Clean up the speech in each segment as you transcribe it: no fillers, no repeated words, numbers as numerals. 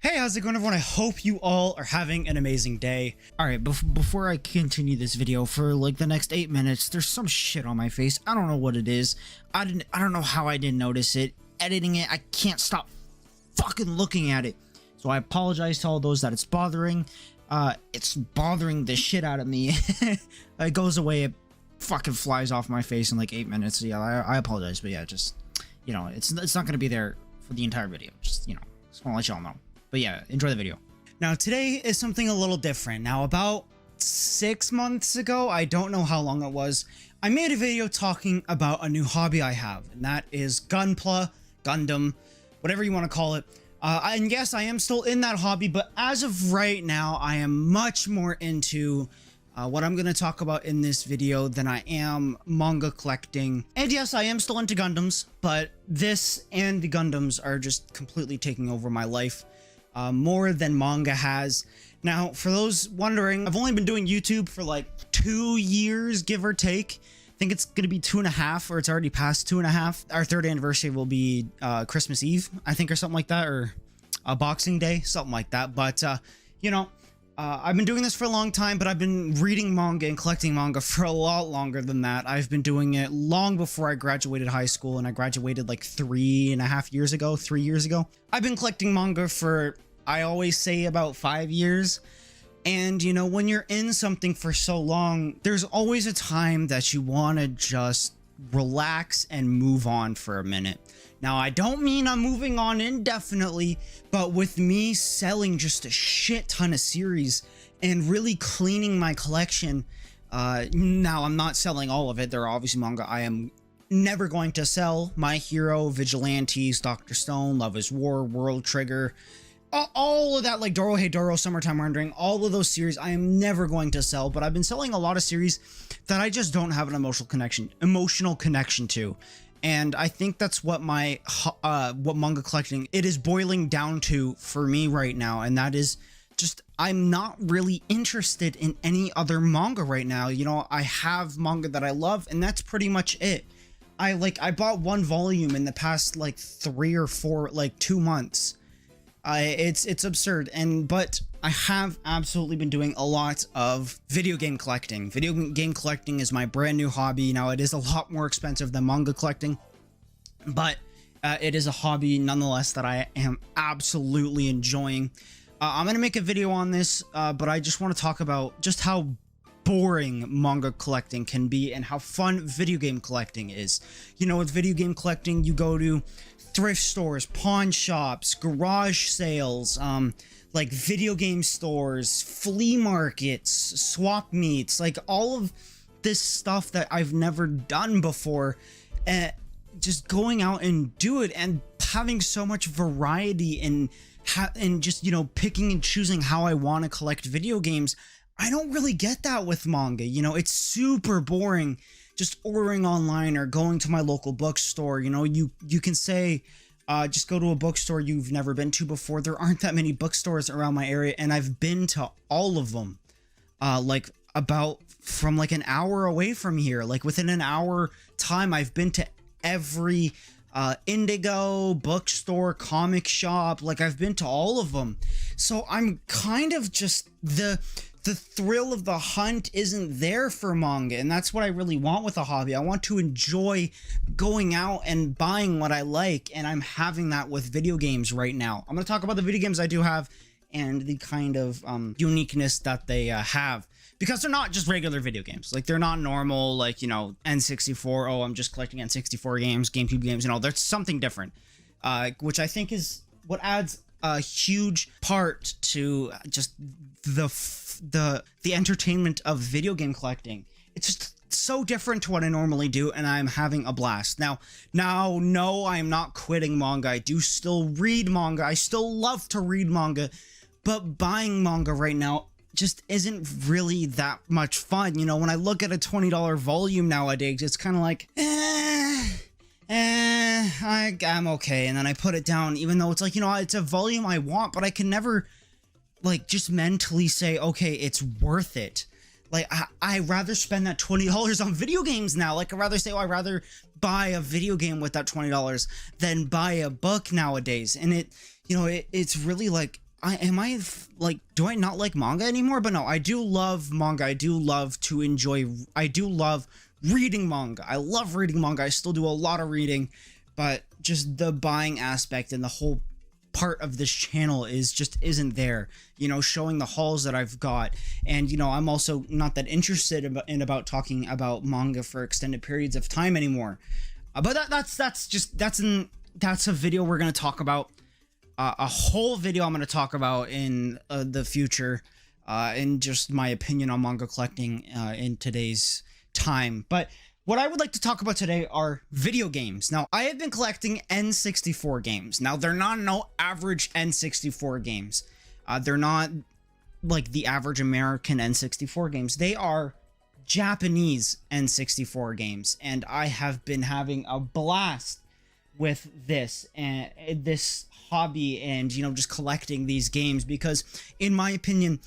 Hey, how's it going, everyone? I hope you all are having an amazing day. All right, before I continue this video for like the next 8 minutes, there's some shit on my face. I don't know what it is. I don't know how I didn't notice it. Editing it, I can't stop fucking looking at it. So I apologize to all those that it's bothering. It's bothering the shit out of me. It goes away, it fucking flies off my face in like 8 minutes. So yeah, I apologize, but yeah, just, you know, it's not gonna be there for the entire video. Just, you know, just wanna let y'all know. But yeah, enjoy the video. Now, today is something a little different. Now, about 6 months ago, I don't know how long it was, I made a video talking about a new hobby I have, and that is Gunpla, Gundam, whatever you want to call it. And yes, I am still in that hobby, but as of right now, I am much more into what I'm going to talk about in this video than I am manga collecting. And yes, I am still into Gundams, but this and the Gundams are just completely taking over my life. More than manga has. Now, for those wondering, I've only been doing YouTube for like 2 years, give or take. I think it's going to be 2.5, or it's already past 2.5. Our 3rd anniversary will be Christmas Eve, I think, or something like that, or Boxing Day, something like that. But, you know, I've been doing this for a long time, but I've been reading manga and collecting manga for a lot longer than that. I've been doing it long before I graduated high school, and I graduated like 3.5 years ago, 3 years ago. I've been collecting manga for, I always say, about 5 years. And, you know, when you're in something for so long, there's always a time that you want to just relax and move on for a minute. Now, I don't mean I'm moving on indefinitely, but with me selling just a shit ton of series and really cleaning my collection, now I'm not selling all of it. There are obviously manga I am never going to sell. My Hero, Vigilantes, Dr. Stone, Love is War, World Trigger, all of that, like Doro Hey Doro, Summertime Rendering, all of those series I am never going to sell, but I've been selling a lot of series that I just don't have an emotional connection to. And I think that's what my what manga collecting it is boiling down to for me right now, and that is just I'm not really interested in any other manga right now. You know, I have manga that I love, and that's pretty much it. I bought 1 volume in the past like 3 or 4, like 2 months. It's absurd, but I have absolutely been doing a lot of video game collecting. Video game collecting is my brand new hobby. Now, it is a lot more expensive than manga collecting, but it is a hobby nonetheless that I am absolutely enjoying. I'm going to make a video on this, but I just want to talk about just how boring manga collecting can be and how fun video game collecting is. You know, with video game collecting, you go to thrift stores, pawn shops, garage sales, like video game stores, flea markets, swap meets, like all of this stuff that I've never done before. Just going out and do it and having so much variety and just, you know, picking and choosing how I want to collect video games. I don't really get that with manga. You know, it's super boring just ordering online or going to my local bookstore. You know, you can say, just go to a bookstore you've never been to before. There aren't that many bookstores around my area, and I've been to all of them, like about from like an hour away from here. Like within an hour time, I've been to every Indigo, bookstore, comic shop. Like I've been to all of them. So I'm kind of just the thrill of the hunt isn't there for manga, and that's what I really want with a hobby. I want to enjoy going out and buying what I like, and I'm having that with video games right now. I'm going to talk about the video games I do have and the kind of uniqueness that they have, because they're not just regular video games. Like, they're not normal, like, you know, N64, oh, I'm just collecting N64 games, GameCube games, you know, there's something different, which I think is what adds a huge part to just the entertainment of video game collecting. It's just so different to what I normally do, and I'm having a blast. Now, no, I am not quitting manga. I do still read manga. I still love to read manga, but buying manga right now just isn't really that much fun. You know, when I look at a $20 volume nowadays, it's kind of like, I'm okay, and then I put it down, even though it's like, you know, it's a volume I want, but I can never, like, just mentally say, okay, it's worth it. Like, I rather spend that $20 on video games now. Like, I'd rather say, oh, I'd rather buy a video game with that $20 than buy a book nowadays. And it, you know, it's really like, like, do I not like manga anymore? But no, I do love manga. I do love reading manga. I love reading manga. I still do a lot of reading, but just the buying aspect and the whole part of this channel isn't there, you know, showing the hauls that I've got. And, you know, I'm also not that interested about talking about manga for extended periods of time anymore. But that's a video we're going to talk about. A whole video I'm going to talk about in the future, and just my opinion on manga collecting in today's time. But what I would like to talk about today are video games. Now, I have been collecting N64 games. Now, they're not no average N64 games. They're not like the average American N64 games. They are Japanese N64 games, and I have been having a blast with this hobby, and, you know, just collecting these games, because in my opinion,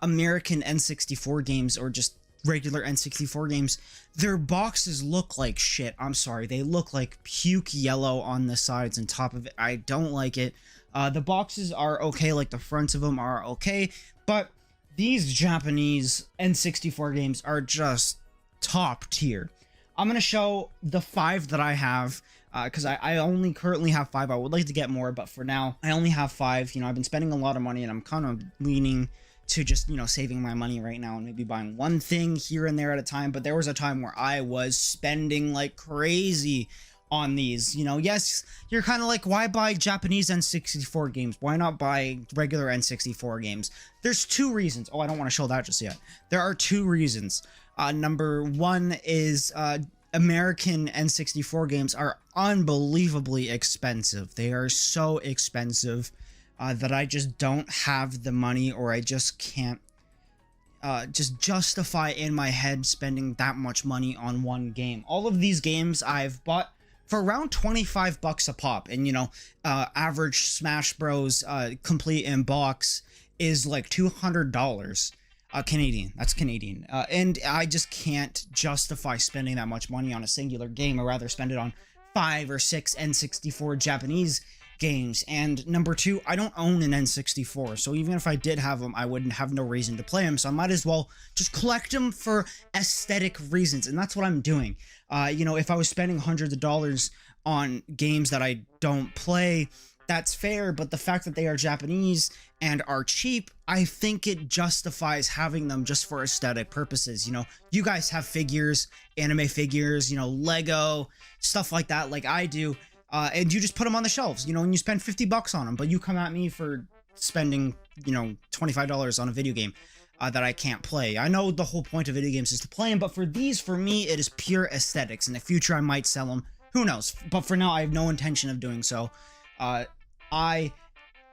American N64 games, or just regular N64 games, their boxes look like shit. I'm sorry, they look like puke yellow on the sides and top of it. I don't like it. The boxes are okay, like the fronts of them are okay, but these Japanese N64 games are just top tier. I'm gonna show the 5 that I have, because I only currently have 5. I would like to get more, but for now, I only have 5. You know, I've been spending a lot of money, and I'm kind of leaning to just, you know, saving my money right now and maybe buying one thing here and there at a time. But there was a time where I was spending like crazy on these. You know, yes, you're kind of like, why buy Japanese N64 games? Why not buy regular N64 games? There's 2 reasons. Oh, I don't want to show that just yet. There are 2 reasons. Number 1 is American N64 games are unbelievably expensive. They are so expensive that I just don't have the money, or I just can't just justify in my head spending that much money on one game. All of these games I've bought for around 25 bucks a pop, and, you know, average Smash Bros complete in box is like $200 Canadian. That's Canadian. And I just can't justify spending that much money on a singular game. I'd rather spend it on 5 or 6 N64 Japanese games. And number 2, I don't own an N64, so even if I did have them, I wouldn't have no reason to play them, so I might as well just collect them for aesthetic reasons, and that's what I'm doing. You know, if I was spending hundreds of dollars on games that I don't play, that's fair, but the fact that they are Japanese and are cheap, I think it justifies having them just for aesthetic purposes. You know, you guys have figures, anime figures, you know, Lego, stuff like that, like I do, and you just put them on the shelves, you know, and you spend 50 bucks on them, but you come at me for spending, you know, $25 on a video game that I can't play. I know the whole point of video games is to play them, but for these, for me, it is pure aesthetics. In the future, I might sell them. Who knows? But for now, I have no intention of doing so. I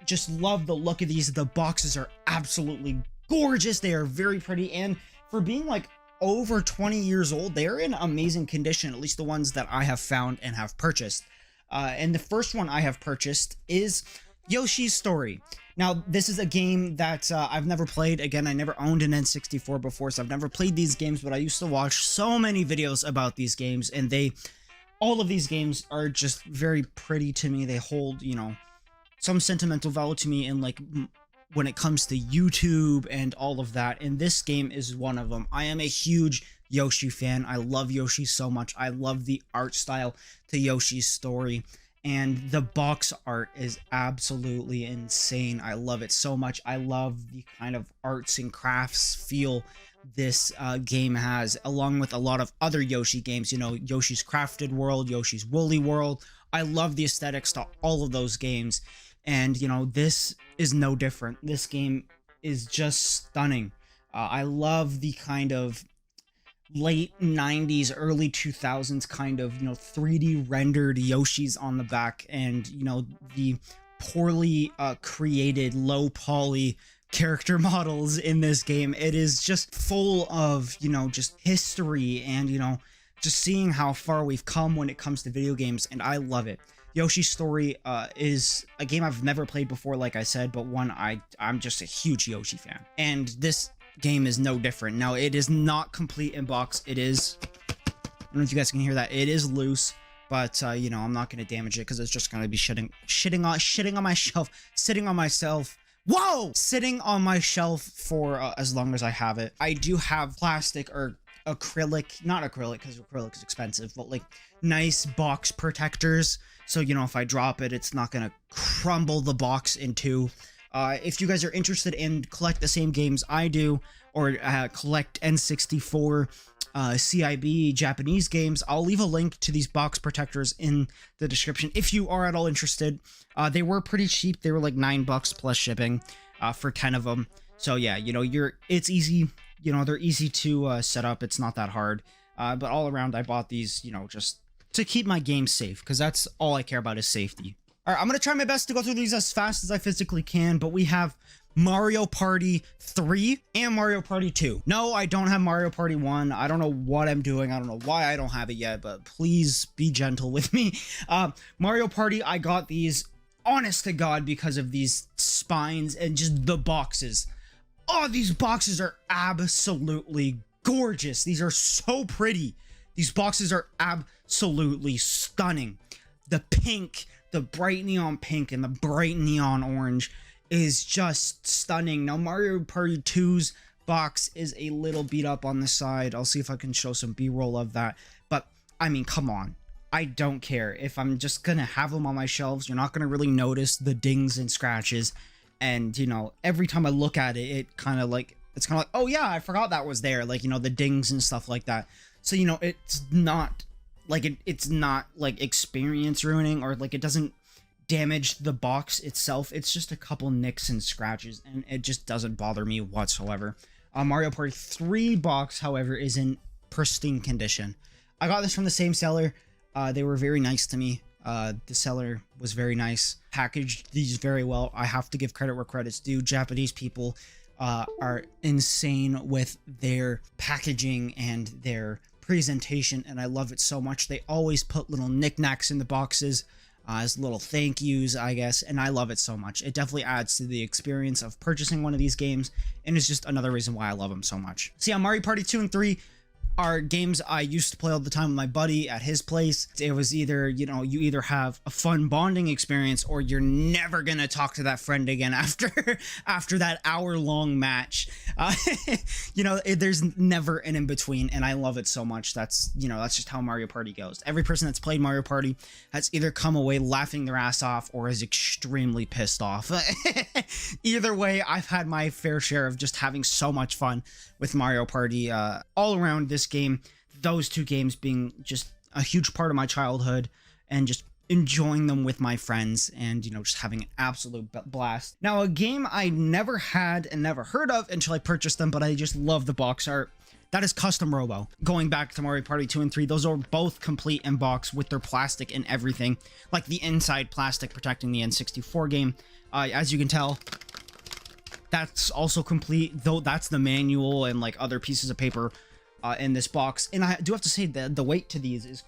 just love the look of these. The boxes are absolutely gorgeous. They are very pretty, and for being like over 20 years old, they're in amazing condition, at least the ones that I have found and have purchased. And the first one I have purchased is Yoshi's Story. Now, this is a game that I've never played. Again, I never owned an N64 before, so I've never played these games, but I used to watch so many videos about these games, and all of these games are just very pretty to me. They hold, you know, some sentimental value to me, and like when it comes to YouTube and all of that, and this game is one of them. I am a huge Yoshi fan. I love Yoshi so much. I love the art style to Yoshi's Story, and the box art is absolutely insane. I love it so much. I love the kind of arts and crafts feel this game has, along with a lot of other Yoshi games, you know, Yoshi's Crafted World, Yoshi's Woolly World. I love the aesthetics to all of those games, and, you know, this is no different. This game is just stunning. I love the kind of late 90s, early 2000s kind of, you know, 3D rendered Yoshis on the back, and, you know, the poorly created low poly character models in this game. It is just full of, you know, just history, and, you know, just seeing how far we've come when it comes to video games, and I love it. Yoshi's Story is a game I've never played before, like I said, but one I'm just a huge Yoshi fan, and this game is no different. Now, it is not complete in box. It is, I don't know if you guys can hear that, it is loose, but you know, I'm not going to damage it because it's just going to be shitting on my shelf, sitting on my shelf Whoa! Sitting on my shelf for as long as I have it. I do have plastic or acrylic, not acrylic because acrylic is expensive, but like nice box protectors. So, you know, if I drop it, it's not gonna crumble the box in two. If you guys are interested in collect the same games I do, or collect N64, CIB Japanese games, I'll leave a link to these box protectors in the description if you are at all interested. They were pretty cheap. They were like $9 plus shipping for 10 of them. So yeah, you know, it's easy. You know, they're easy to set up. It's not that hard. But all around, I bought these, you know, just to keep my game safe, because that's all I care about is safety. All right, I'm going to try my best to go through these as fast as I physically can, but we have Mario Party 3 and Mario Party 2. No, I don't have Mario Party 1. I don't know what I'm doing. I don't know why I don't have it yet, but please be gentle with me. Mario Party, I got these, honest to God, because of these spines and just the boxes. Oh, these boxes are absolutely gorgeous. These are so pretty. These boxes are absolutely stunning. The pink, the bright neon pink and the bright neon orange is just stunning. Now, Mario Party 2's box is a little beat up on the side. I'll see if I can show some B-roll of that. But, I mean, come on. I don't care. If I'm just gonna have them on my shelves, you're not gonna really notice the dings and scratches. And, you know, every time I look at it, it's kind of like, oh yeah, I forgot that was there. Like, you know, the dings and stuff like that. So, you know, it's not like it's not like experience ruining, or like it doesn't damage the box itself. It's just a couple nicks and scratches, and it just doesn't bother me whatsoever. Mario Party 3 box, however, is in pristine condition. I got this from the same seller. They were very nice to me. The seller was very nice, packaged these very well. I have to give credit where credit's due. Japanese people are insane with their packaging and their presentation, and I love it so much. They always put little knickknacks in the boxes as little thank yous, I guess, and I love it so much. It definitely adds to the experience of purchasing one of these games, and it's just another reason why I love them so much. So yeah, Mario Party 2 and 3 are games I used to play all the time with my buddy at his place. It was either, you know, you either have a fun bonding experience, or you're never gonna talk to that friend again after that hour-long match. You know, there's never an in-between, and I love it so much. That's, you know, that's just how Mario Party goes. Every person that's played Mario Party has either come away laughing their ass off or is extremely pissed off. Either way, I've had my fair share of just having so much fun with Mario Party all around. This game, those two games being just a huge part of my childhood, and just enjoying them with my friends, and, you know, just having an absolute blast. Now, a game I never had and never heard of until I purchased them, but I just love the box art. That is Custom Robo. Going back to Mario Party 2 and 3, those are both complete in box with their plastic and everything, like the inside plastic protecting the N64 game. As you can tell, that's also complete, though that's the manual and like other pieces of paper in this box. And I do have to say that the weight to these is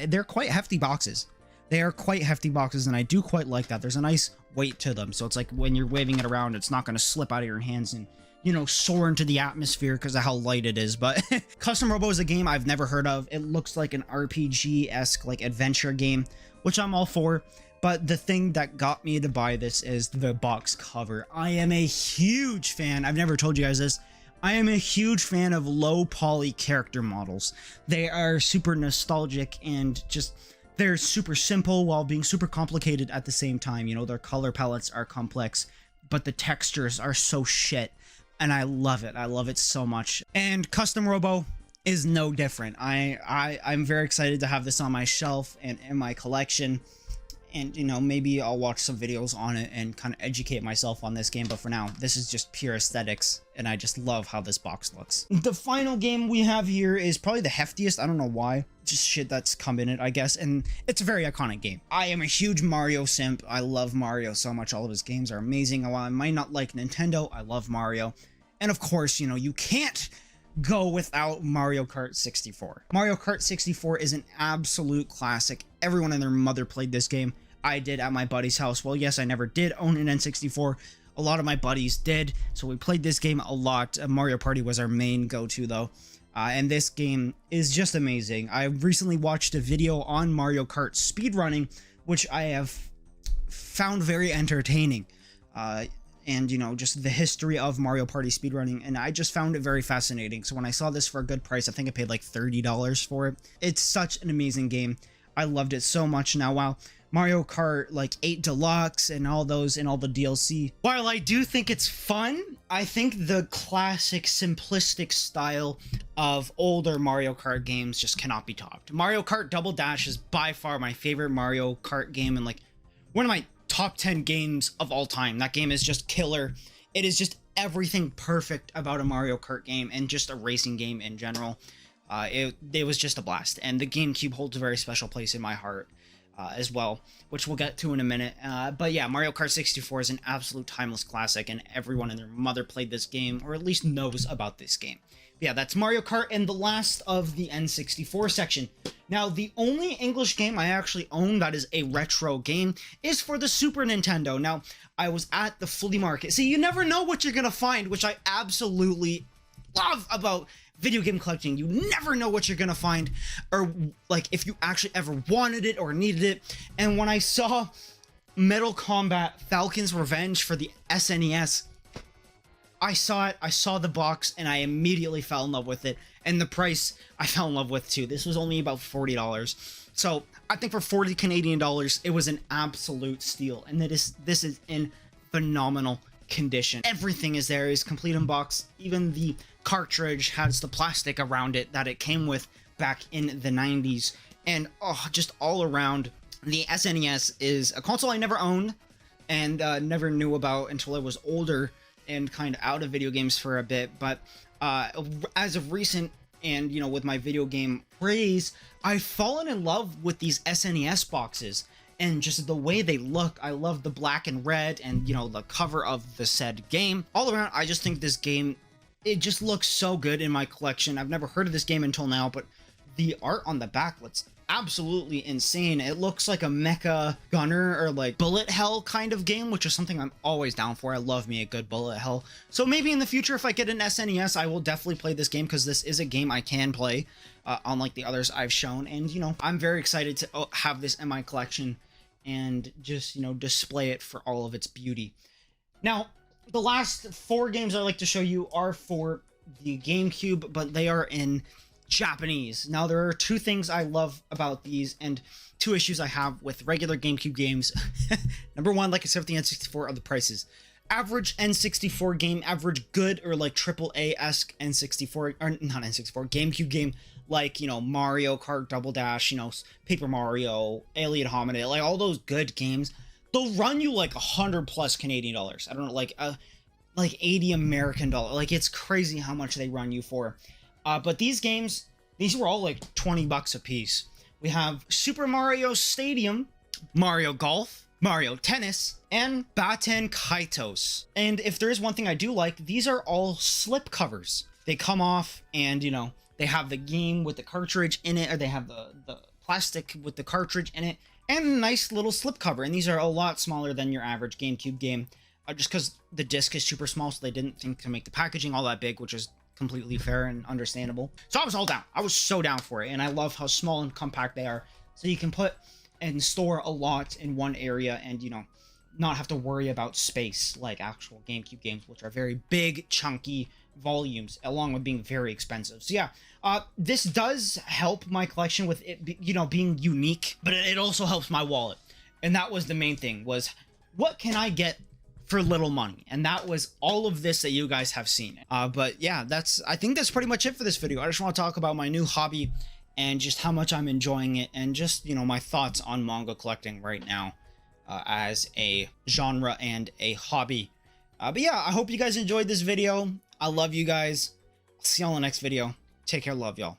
they're quite hefty boxes. They are quite hefty boxes, and I do quite like that. There's a nice weight to them, so it's like when you're waving it around, it's not going to slip out of your hands and, you know, soar into the atmosphere because of how light it is. But Custom Robo is a game I've never heard of. It looks like an RPG-esque like adventure game, which I'm all for. But the thing that got me to buy this is the box cover. I am a huge fan. I've never told you guys this. I am a huge fan of low poly character models. They are super nostalgic, and just, they're super simple while being super complicated at the same time. You know, their color palettes are complex, but the textures are so shit, and I love it. I love it so much. And Custom Robo is no different. I'm very excited to have this on my shelf and in my collection. And, you know, maybe I'll watch some videos on it and kind of educate myself on this game. But for now, this is just pure aesthetics, and I just love how this box looks. The final game we have here is probably the heftiest. I don't know why. Just shit that's come in it, I guess. And it's a very iconic game. I am a huge Mario simp. I love Mario so much. All of his games are amazing. While I might not like Nintendo, I love Mario. And of course, you know, you can't go without Mario Kart 64. Mario Kart 64 is an absolute classic. Everyone and their mother played this game. I did at my buddy's house. Well, yes, I never did own an N64. A lot of my buddies did, so we played this game a lot. Mario Party was our main go-to, though. And this game is just amazing. I recently watched a video on Mario Kart speedrunning, which I have found very entertaining. and, you know, just the history of Mario Party speedrunning, and I just found it very fascinating. So when I saw this for a good price, I think I paid like $30 for it. It's such an amazing game. I loved it so much. Now, while Mario Kart like 8 Deluxe and all those and all the DLC, while I do think it's fun, I think the classic simplistic style of older Mario Kart games just cannot be topped. Mario Kart Double Dash is by far my favorite Mario Kart game, and like one of my top 10 games of all time. That game is just killer. It is just everything perfect about a Mario Kart game and just a racing game in general. It was just a blast, and the GameCube holds a very special place in my heart as well, which we'll get to in a minute. But yeah, Mario Kart 64 is an absolute timeless classic, and everyone and their mother played this game, or at least knows about this game. Yeah, that's Mario Kart, and the last of the N64 section. Now, the only English game I actually own that is a retro game is for the Super Nintendo. Now, I was at the flea market. See, you never know what you're gonna find, which I absolutely love about video game collecting. You never know what you're gonna find, or like if you actually ever wanted it or needed it. And when I saw Mortal Kombat Falcon's Revenge for the SNES, I saw it, I saw the box, and I immediately fell in love with it. And the price I fell in love with too. This was only about $40. So I think for 40 Canadian dollars, it was an absolute steal. And this is in phenomenal condition. Everything is there, is complete in box. Even the cartridge has the plastic around it that it came with back in the 90s. And oh, just all around, the SNES is a console I never owned and never knew about until I was older and kind of out of video games for a bit. But as of recent, and you know, with my video game praise, I've fallen in love with these SNES boxes and just the way they look. I love the black and red and, you know, the cover of the said game. All around, I just think this game, it just looks so good in my collection. I've never heard of this game until now, but the art on the back looks absolutely insane. It looks like a mecha gunner or like bullet hell kind of game, which is something I'm always down for. I love me a good bullet hell. So maybe in the future, if I get an SNES, I will definitely play this game, because this is a game I can play, unlike the others I've shown. And, you know, I'm very excited to have this in my collection and just, you know, display it for all of its beauty. Now, the last 4 games I'd like to show you are for the GameCube, but they are in Japanese. Now, there are 2 things I love about these and 2 issues I have with regular GameCube games. Number 1, like I said with the N64, are the prices. Average N64 game, average good or like AAA-esque N64, or not N64, GameCube game, like, you know, Mario Kart Double Dash, you know, Paper Mario, Alien Hominid, like all those good games, they'll run you like 100 plus Canadian dollars. I don't know, like 80 American dollars. Like, it's crazy how much they run you for. But these games, these were all like 20 bucks a piece. We have Super Mario Stadium, Mario Golf, Mario Tennis, and Baten Kaitos. And if there is one thing I do like, these are all slip covers. They come off and, you know, they have the game with the cartridge in it, or they have the plastic with the cartridge in it, and a nice little slip cover. And these are a lot smaller than your average GameCube game, just because the disc is super small, so they didn't think to make the packaging all that big, which is completely fair and understandable. So I was all down. I was so down for it, and I love how small and compact they are. So you can put and store a lot in one area and, you know, not have to worry about space like actual GameCube games, which are very big, chunky volumes, along with being very expensive. So yeah, this does help my collection with it, you know, being unique, but it also helps my wallet. And that was the main thing, was what can I get for little money? And that was all of this that you guys have seen. But yeah, I think that's pretty much it for this video. I just want to talk about my new hobby and just how much I'm enjoying it, and just, you know, my thoughts on manga collecting right now as a genre and a hobby. But yeah, I hope you guys enjoyed this video. I love you guys. I'll see y'all in the next video. Take care. Love y'all.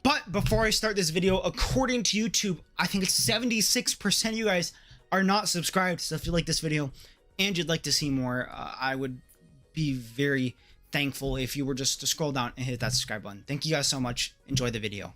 But before I start this video, according to YouTube, I think it's 76% of you guys are not subscribed. So if you like this video and you'd like to see more, I would be very thankful if you were just to scroll down and hit that subscribe button. Thank you guys so much. Enjoy the video.